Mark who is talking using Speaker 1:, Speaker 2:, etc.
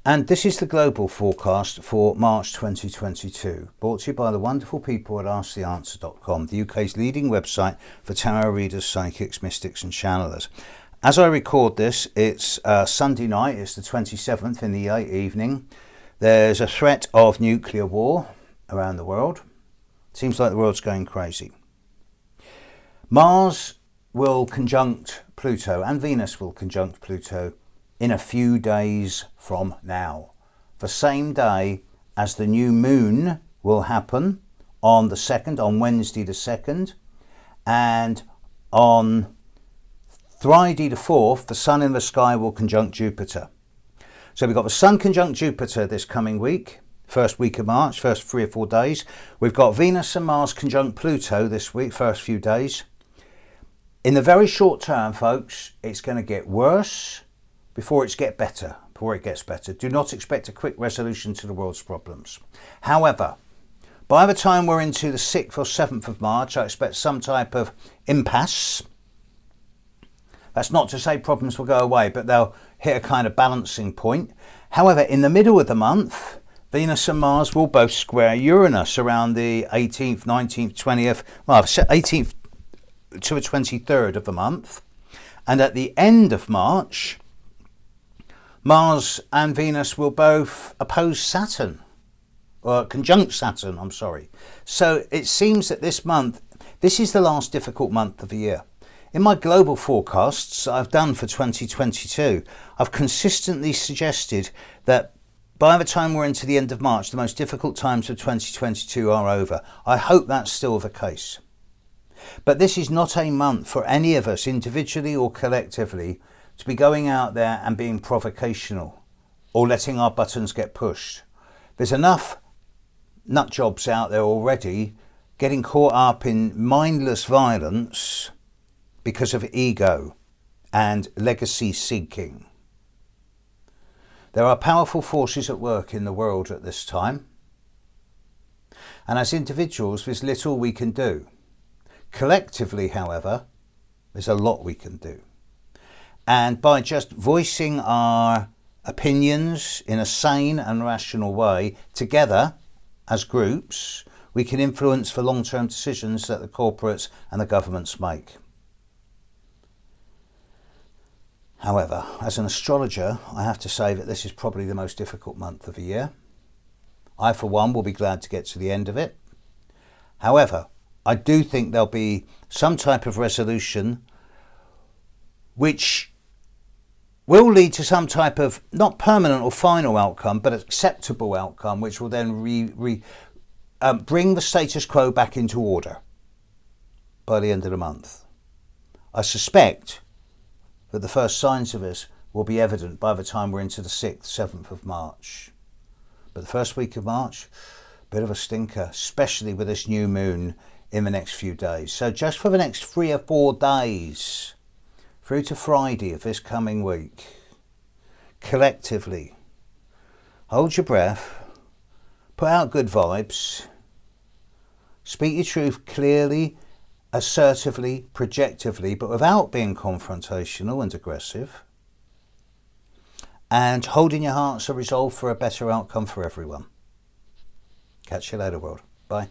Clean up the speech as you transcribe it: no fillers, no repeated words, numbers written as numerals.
Speaker 1: And this is the global forecast for March 2022, brought to you by the wonderful people at AskTheAnswer.com, the UK's leading website for tarot readers, psychics, mystics and channelers. As I record this, it's Sunday night, it's the 27th in the late evening. There's a threat of nuclear war around the world. Seems like the world's going crazy. Mars will conjunct Pluto and Venus will conjunct Pluto in a few days from now. The same day as the new moon will happen on the 2nd, on Wednesday the 2nd, and on Friday the 4th, the sun in the sky will conjunct Jupiter. So we've got the sun conjunct Jupiter this coming week, first week of March, first 3 or 4 days. We've got Venus and Mars conjunct Pluto this week, first few days. In the very short term, folks, it's going to get worse before it gets better. Do not expect a quick resolution to the world's problems. However, by the time we're into the 6th or 7th of March, I expect some type of impasse. That's not to say problems will go away, but they'll hit a kind of balancing point. However, in the middle of the month, Venus and Mars will both square Uranus around the 18th, 19th, 20th, 18th to the 23rd of the month. And at the end of March, Mars and Venus will both oppose Saturn, or conjunct Saturn, I'm sorry. So it seems that this month, this is the last difficult month of the year. In my global forecasts I've done for 2022, I've consistently suggested that by the time we're into the end of March, the most difficult times of 2022 are over. I hope that's still the case. But this is not a month for any of us, individually or collectively, to be going out there and being provocational or letting our buttons get pushed. There's enough nut jobs out there already getting caught up in mindless violence because of ego and legacy seeking. There are powerful forces at work in the world at this time, and as individuals there's little we can do. Collectively, however, there's a lot we can do. And by just voicing our opinions in a sane and rational way, together as groups, we can influence the long-term decisions that the corporates and the governments make. However, as an astrologer, I have to say that this is probably the most difficult month of the year. I, for one, will be glad to get to the end of it. However, I do think there'll be some type of resolution which will lead to some type of, not permanent or final outcome, but acceptable outcome, which will then bring the status quo back into order by the end of the month. I suspect that the first signs of this will be evident by the time we're into the 6th, 7th of March. But the first week of March, a bit of a stinker, especially with this new moon in the next few days. So just for the next 3 or 4 days, through to Friday of this coming week, collectively, hold your breath, put out good vibes, speak your truth clearly, assertively, projectively, but without being confrontational and aggressive, and hold in your hearts a resolve for a better outcome for everyone. Catch you later, world. Bye.